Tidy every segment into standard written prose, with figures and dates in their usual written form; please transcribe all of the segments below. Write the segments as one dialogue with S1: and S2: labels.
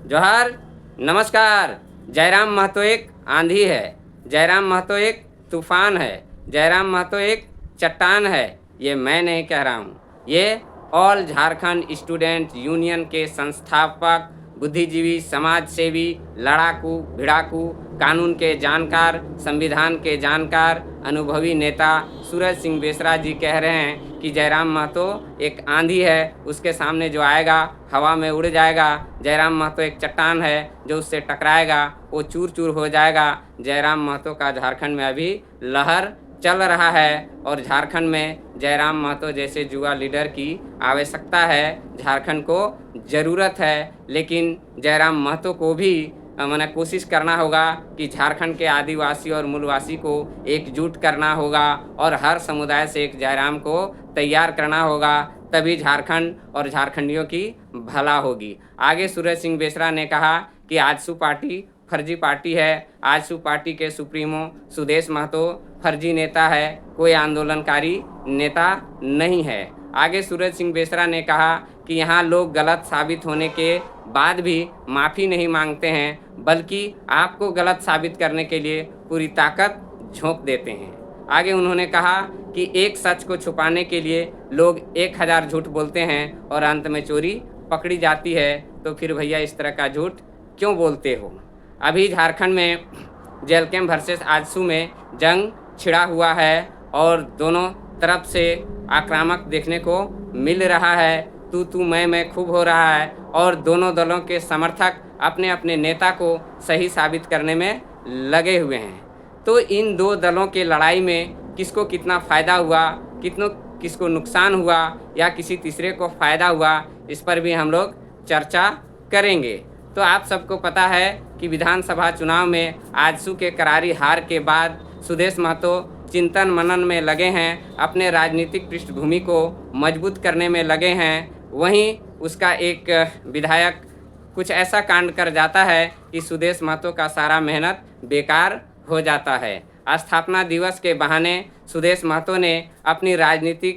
S1: जोहार, नमस्कार। जयराम महतो एक आंधी है, जयराम महतो एक तूफान है, जयराम महतो एक चट्टान है। ये मैं नहीं कह रहा हूँ, ये ऑल झारखंड स्टूडेंट यूनियन के संस्थापक, बुद्धिजीवी, समाज सेवी, लड़ाकू, भिड़ाकू, कानून के जानकार, संविधान के जानकार, अनुभवी नेता सूरज सिंह बेसरा जी कह रहे हैं कि जयराम महतो एक आंधी है, उसके सामने जो आएगा हवा में उड़ जाएगा। जयराम महतो एक चट्टान है, जो उससे टकराएगा वो चूर चूर हो जाएगा। जयराम महतो का झारखंड में अभी लहर चल रहा है और झारखंड में जयराम महतो जैसे युवा लीडर की आवश्यकता है, झारखंड को ज़रूरत है। लेकिन जयराम महतो को भी मैंने कोशिश करना होगा कि झारखंड के आदिवासी और मूलवासी को एकजुट करना होगा और हर समुदाय से एक जयराम को तैयार करना होगा, तभी झारखंड और झारखंडियों की भला होगी। आगे सूरज सिंह बेसरा ने कहा कि आजसू पार्टी फर्जी पार्टी है, आजसू पार्टी के सुप्रीमो सुदेश महतो फर्जी नेता है, कोई आंदोलनकारी नेता नहीं है। आगे सूरज सिंह बेसरा ने कहा कि यहाँ लोग गलत साबित होने के बाद भी माफ़ी नहीं मांगते हैं, बल्कि आपको गलत साबित करने के लिए पूरी ताकत झोंक देते हैं। आगे उन्होंने कहा कि एक सच को छुपाने के लिए लोग 1000 झूठ बोलते हैं और अंत में चोरी पकड़ी जाती है, तो फिर भैया इस तरह का झूठ क्यों बोलते हो। अभी झारखंड में जेलकेम वर्सेस आजसू में जंग छिड़ा हुआ है और दोनों तरफ से आक्रामक देखने को मिल रहा है, तू मैं खूब हो रहा है और दोनों दलों के समर्थक अपने अपने नेता को सही साबित करने में लगे हुए हैं। तो इन दो दलों के लड़ाई में किसको कितना फ़ायदा हुआ, किसको नुकसान हुआ या किसी तीसरे को फ़ायदा हुआ, इस पर भी हम लोग चर्चा करेंगे। तो आप सबको पता है कि विधानसभा चुनाव में आजसू के करारी हार के बाद सुदेश महतो चिंतन मनन में लगे हैं, अपने राजनीतिक पृष्ठभूमि को मजबूत करने में लगे हैं। वहीं उसका एक विधायक कुछ ऐसा कांड कर जाता है कि सुदेश महतो का सारा मेहनत बेकार हो जाता है। स्थापना दिवस के बहाने सुदेश महतो ने अपनी राजनीति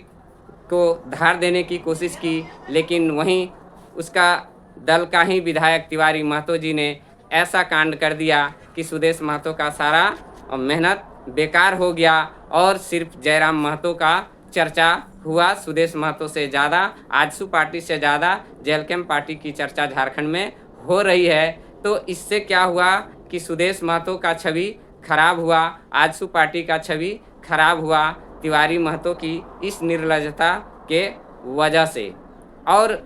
S1: को धार देने की कोशिश की, लेकिन वहीं उसका दल का ही विधायक तिवारी महतो जी ने ऐसा कांड कर दिया कि सुदेश महतो का सारा मेहनत बेकार हो गया और सिर्फ जयराम महतो का चर्चा हुआ। सुदेश महतो से ज़्यादा, आजसू पार्टी से ज़्यादा जेलकेम पार्टी की चर्चा झारखंड में हो रही है। तो इससे क्या हुआ कि सुदेश महतो का छवि खराब हुआ, आजसू पार्टी का छवि खराब हुआ तिवारी महतो की इस निर्लजता के वजह से। और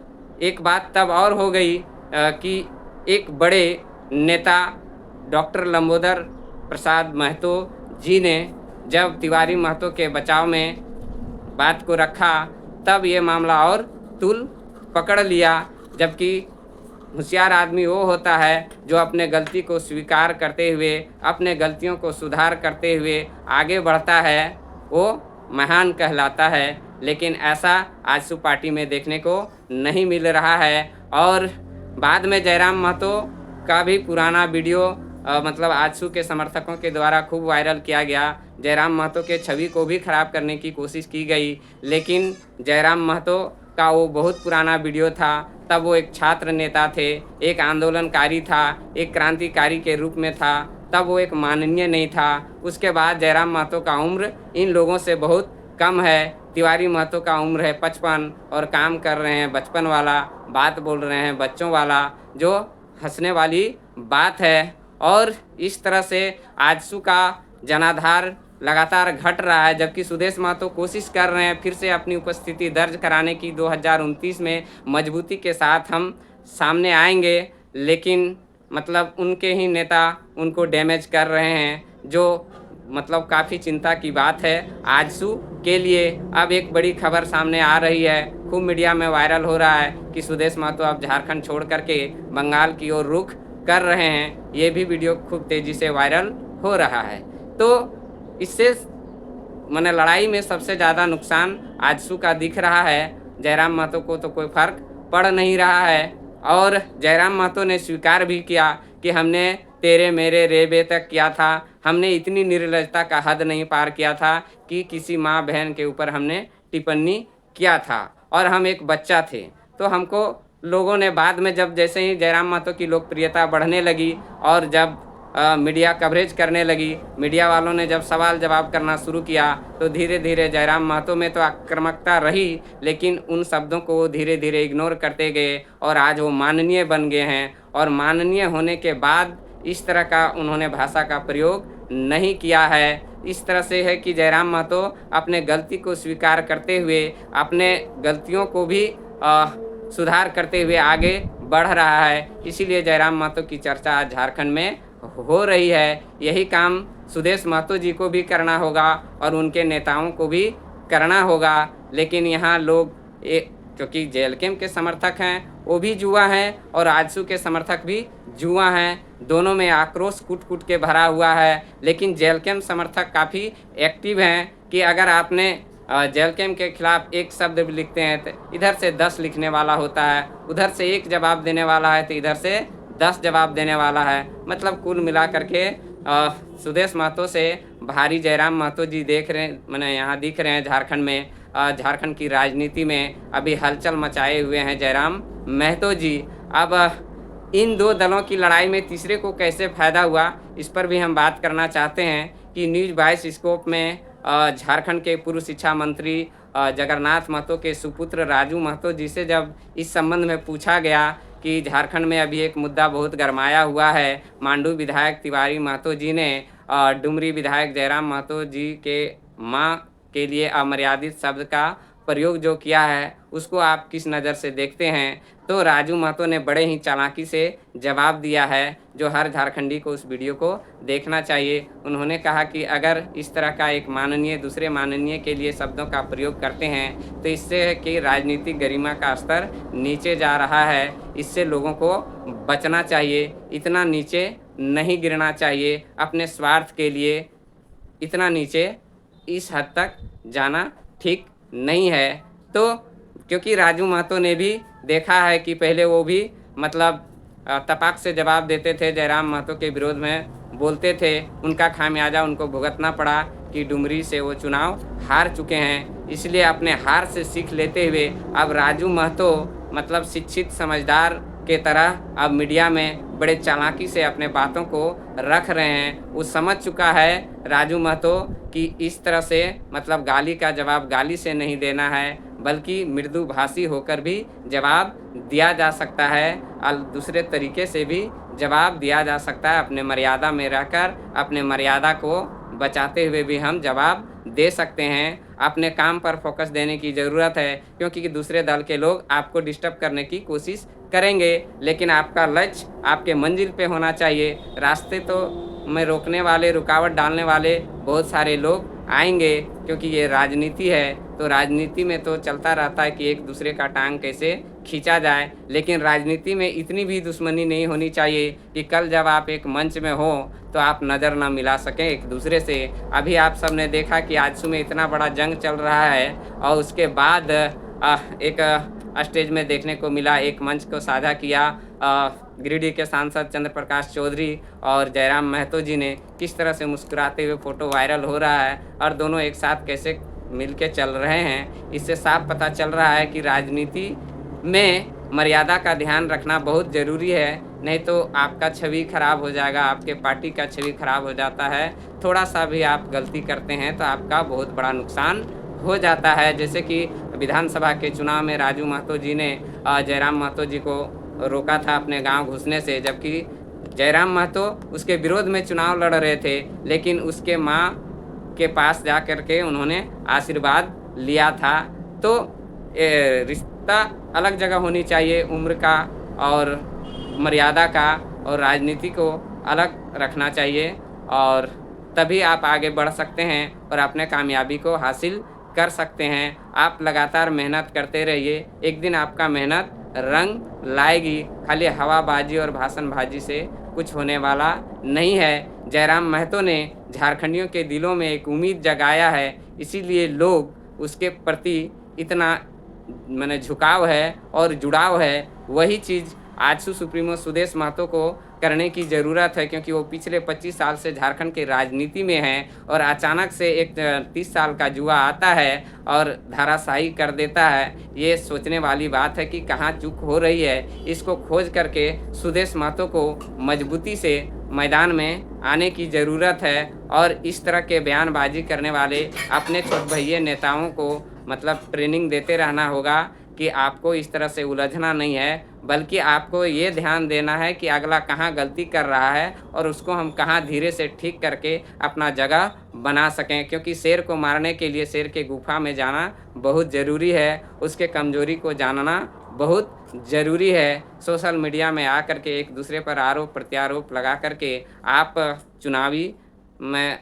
S1: एक बात तब और हो गई कि एक बड़े नेता डॉक्टर लंबोदर प्रसाद महतो जी ने जब तिवारी महतो के बचाव में बात को रखा, तब ये मामला और तूल पकड़ लिया। जबकि होशियार आदमी वो होता है जो अपने गलती को स्वीकार करते हुए, अपने गलतियों को सुधार करते हुए आगे बढ़ता है, वो महान कहलाता है। लेकिन ऐसा आजसू पार्टी में देखने को नहीं मिल रहा है। और बाद में जयराम महतो का भी पुराना वीडियो मतलब आजसू के समर्थकों के द्वारा खूब वायरल किया गया। जयराम महतो के छवि को भी खराब करने की कोशिश की गई, लेकिन जयराम महतो का वो बहुत पुराना वीडियो था। तब वो एक छात्र नेता थे, एक आंदोलनकारी था, एक क्रांतिकारी के रूप में था, तब वो एक माननीय नहीं था। उसके बाद जयराम महतो का उम्र इन लोगों से बहुत कम है। तिवारी महतो का उम्र है 55 और काम कर रहे हैं बचपन वाला, बात बोल रहे हैं बच्चों वाला, जो हंसने वाली बात है। और इस तरह से आजसू का जनाधार लगातार घट रहा है, जबकि सुदेश महतो कोशिश कर रहे हैं फिर से अपनी उपस्थिति दर्ज कराने की। 2029 में मजबूती के साथ हम सामने आएंगे, लेकिन मतलब उनके ही नेता उनको डैमेज कर रहे हैं, जो मतलब काफ़ी चिंता की बात है आजसू के लिए। अब एक बड़ी खबर सामने आ रही है, खूब मीडिया में वायरल हो रहा है कि सुदेश महतो अब झारखंड छोड़ करके बंगाल की ओर रुख कर रहे हैं। ये भी वीडियो खूब तेज़ी से वायरल हो रहा है। तो इससे मैंने लड़ाई में सबसे ज़्यादा नुकसान आजसू का दिख रहा है। जयराम महतो को तो कोई फ़र्क पड़ नहीं रहा है। और जयराम महतो ने स्वीकार भी किया कि हमने तेरे मेरे रेबे तक किया था, हमने इतनी निर्लजता का हद नहीं पार किया था कि किसी माँ बहन के ऊपर हमने टिप्पणी किया था, और हम एक बच्चा थे तो हमको लोगों ने बाद में जब जैसे ही जयराम महतो की लोकप्रियता बढ़ने लगी और जब मीडिया कवरेज करने लगी, मीडिया वालों ने जब सवाल जवाब करना शुरू किया, तो धीरे धीरे जयराम महतो में तो आक्रामकता रही, लेकिन उन शब्दों को वो धीरे धीरे इग्नोर करते गए और आज वो माननीय बन गए हैं। और माननीय होने के बाद इस तरह का उन्होंने भाषा का प्रयोग नहीं किया है। इस तरह से है कि जयराम महतो अपने गलती को स्वीकार करते हुए अपने गलतियों को भी सुधार करते हुए आगे बढ़ रहा है। इसीलिए जयराम महतो की चर्चा आज झारखंड में हो रही है। यही काम सुदेश महतो जी को भी करना होगा और उनके नेताओं को भी करना होगा। लेकिन यहाँ लोग क्योंकि जेएलकेएम के समर्थक हैं वो भी जुआ हैं और आजसू के समर्थक भी जुआ हैं। दोनों में आक्रोश कूट कूट के भरा हुआ है। लेकिन जेएलकेएम समर्थक काफ़ी एक्टिव हैं कि अगर आपने जेएलकेएम के खिलाफ एक शब्द भी लिखते हैं तो इधर से 10 लिखने वाला होता है, उधर से एक जवाब देने वाला है तो इधर से 10 जवाब देने वाला है। मतलब कुल मिला करके सुदेश महतो से भारी जयराम महतो जी मैंने यहाँ दिख रहे हैं झारखंड में। झारखंड की राजनीति में अभी हलचल मचाए हुए हैं जयराम महतो जी। अब इन दो दलों की लड़ाई में तीसरे को कैसे फ़ायदा हुआ, इस पर भी हम बात करना चाहते हैं कि न्यूज़ 22 स्कोप में झारखंड के पूर्व शिक्षा मंत्री जगन्नाथ महतो के सुपुत्र राजू महतो जी से जब इस संबंध में पूछा गया कि झारखंड में अभी एक मुद्दा बहुत गरमाया हुआ है। मांडू विधायक तिवारी महतो जी ने डुमरी विधायक जयराम महतो जी के मां के लिए अमर्यादित शब्द का प्रयोग जो किया है, उसको आप किस नज़र से देखते हैं? तो राजू महतो ने बड़े ही चालाकी से जवाब दिया है, जो हर झारखंडी को उस वीडियो को देखना चाहिए। उन्होंने कहा कि अगर इस तरह का एक माननीय दूसरे माननीय के लिए शब्दों का प्रयोग करते हैं तो इससे है कि राजनीतिक गरिमा का स्तर नीचे जा रहा है। इससे लोगों को बचना चाहिए, इतना नीचे नहीं गिरना चाहिए। अपने स्वार्थ के लिए इतना नीचे इस हद तक जाना ठीक नहीं है। तो क्योंकि राजू महतो ने भी देखा है कि पहले वो भी मतलब तपाक से जवाब देते थे, जयराम महतो के विरोध में बोलते थे, उनका खामियाजा उनको भुगतना पड़ा कि डुमरी से वो चुनाव हार चुके हैं। इसलिए अपने हार से सीख लेते हुए अब राजू महतो मतलब शिक्षित समझदार के तरह अब मीडिया में बड़े चालाकी से अपने बातों को रख रहे हैं। वो समझ चुका है राजू महतो कि इस तरह से मतलब गाली का जवाब गाली से नहीं देना है, बल्कि मृदु भाषी होकर भी जवाब दिया जा सकता है और दूसरे तरीके से भी जवाब दिया जा सकता है। अपने मर्यादा में रहकर अपने मर्यादा को बचाते हुए भी हम जवाब दे सकते हैं। अपने काम पर फोकस देने की ज़रूरत है, क्योंकि दूसरे दल के लोग आपको डिस्टर्ब करने की कोशिश करेंगे, लेकिन आपका लक्ष्य आपके मंजिल पे होना चाहिए। रास्ते तो में रोकने वाले, रुकावट डालने वाले बहुत सारे लोग आएंगे, क्योंकि ये राजनीति है। तो राजनीति में तो चलता रहता है कि एक दूसरे का टांग कैसे खींचा जाए, लेकिन राजनीति में इतनी भी दुश्मनी नहीं होनी चाहिए कि कल जब आप एक मंच में हो तो आप नज़र ना मिला सकें एक दूसरे से। अभी आप सब ने देखा कि आजसू में इतना बड़ा जंग चल रहा है और उसके बाद एक स्टेज में देखने को मिला, एक मंच को साझा किया गिरिडीह के सांसद चंद्र प्रकाश चौधरी और जयराम महतो जी ने। किस तरह से मुस्कुराते हुए फ़ोटो वायरल हो रहा है और दोनों एक साथ कैसे मिलके चल रहे हैं। इससे साफ पता चल रहा है कि राजनीति में मर्यादा का ध्यान रखना बहुत ज़रूरी है, नहीं तो आपका छवि खराब हो जाएगा, आपके पार्टी का छवि खराब हो जाता है। थोड़ा सा भी आप गलती करते हैं तो आपका बहुत बड़ा नुकसान हो जाता है। जैसे कि विधानसभा के चुनाव में राजू महतो जी ने जयराम महतो जी को रोका था अपने गांव घुसने से, जबकि जयराम महतो उसके विरोध में चुनाव लड़ रहे थे, लेकिन उसके मां के पास जा कर के उन्होंने आशीर्वाद लिया था। तो रिश्ता अलग जगह होनी चाहिए, उम्र का और मर्यादा का और राजनीति को अलग रखना चाहिए, और तभी आप आगे बढ़ सकते हैं और अपने कामयाबी को हासिल कर सकते हैं। आप लगातार मेहनत करते रहिए, एक दिन आपका मेहनत रंग लाएगी। खाली हवाबाजी और भाषणबाजी से कुछ होने वाला नहीं है। जयराम महतो ने झारखंडियों के दिलों में एक उम्मीद जगाया है, इसीलिए लोग उसके प्रति इतना झुकाव है और जुड़ाव है। वही चीज़ आजसू सुप्रीमो सुदेश महतो को करने की ज़रूरत है, क्योंकि वो पिछले 25 साल से झारखंड की राजनीति में हैं और अचानक से एक 30 साल का युवा आता है और धराशायी कर देता है। ये सोचने वाली बात है कि कहाँ चूक हो रही है। इसको खोज करके सुदेश महतो को मजबूती से मैदान में आने की ज़रूरत है और इस तरह के बयानबाजी करने वाले अपने छोट भैये नेताओं को मतलब ट्रेनिंग देते रहना होगा कि आपको इस तरह से उलझना नहीं है, बल्कि आपको ये ध्यान देना है कि अगला कहाँ गलती कर रहा है और उसको हम कहाँ धीरे से ठीक करके अपना जगह बना सकें। क्योंकि शेर को मारने के लिए शेर के गुफा में जाना बहुत ज़रूरी है, उसके कमज़ोरी को जानना बहुत ज़रूरी है। सोशल मीडिया में आकर के एक दूसरे पर आरोप प्रत्यारोप लगा करके आप चुनावी में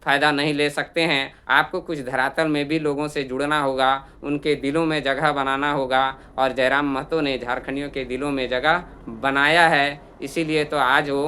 S1: फ़ायदा नहीं ले सकते हैं। आपको कुछ धरातल में भी लोगों से जुड़ना होगा, उनके दिलों में जगह बनाना होगा और जयराम महतो ने झारखंडियों के दिलों में जगह बनाया है। इसीलिए तो आज वो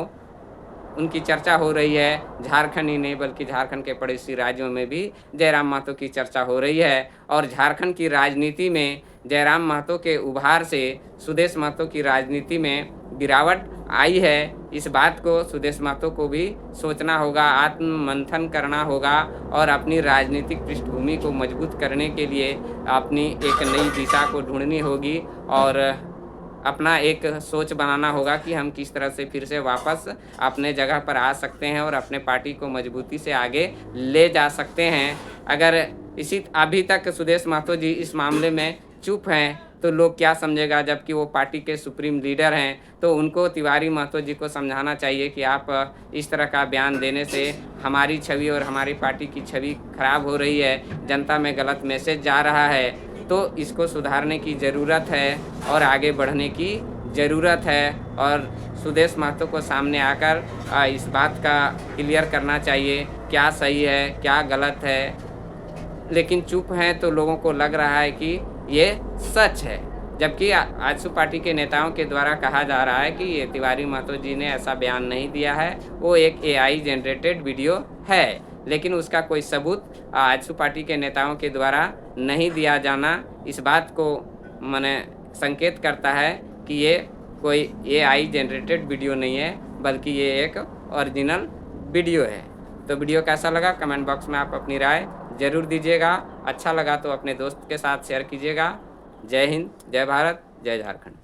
S1: उनकी चर्चा हो रही है। झारखंड ही नहीं बल्कि झारखंड के पड़ोसी राज्यों में भी जयराम महतो की चर्चा हो रही है और झारखंड की राजनीति में जयराम महतो के उभार से सुदेश महतो की राजनीति में गिरावट आई है। इस बात को सुदेश महतो को भी सोचना होगा, आत्ममंथन करना होगा और अपनी राजनीतिक पृष्ठभूमि को मजबूत करने के लिए अपनी एक नई दिशा को ढूंढनी होगी और अपना एक सोच बनाना होगा कि हम किस तरह से फिर से वापस अपने जगह पर आ सकते हैं और अपने पार्टी को मजबूती से आगे ले जा सकते हैं। अगर अभी तक सुदेश महतो जी इस मामले में चुप हैं तो लोग क्या समझेगा, जबकि वो पार्टी के सुप्रीम लीडर हैं। तो उनको तिवारी महतो जी को समझाना चाहिए कि आप इस तरह का बयान देने से हमारी छवि और हमारी पार्टी की छवि खराब हो रही है, जनता में गलत मैसेज जा रहा है। तो इसको सुधारने की ज़रूरत है और आगे बढ़ने की ज़रूरत है और सुदेश महतो को सामने आकर इस बात का क्लियर करना चाहिए क्या सही है क्या गलत है। लेकिन चुप हैं तो लोगों को लग रहा है कि ये सच है, जबकि आजसू पार्टी के नेताओं के द्वारा कहा जा रहा है कि ये तिवारी महतो जी ने ऐसा बयान नहीं दिया है, वो एक AI जनरेटेड वीडियो है। लेकिन उसका कोई सबूत आजसू पार्टी के नेताओं के द्वारा नहीं दिया जाना इस बात को माने संकेत करता है कि ये कोई AI जनरेटेड वीडियो नहीं है, बल्कि ये एक ओरिजिनल वीडियो है। तो वीडियो कैसा लगा कमेंट बॉक्स में आप अपनी राय ज़रूर दीजिएगा। अच्छा लगा तो अपने दोस्त के साथ शेयर कीजिएगा। जय हिंद, जय भारत, जय झारखंड।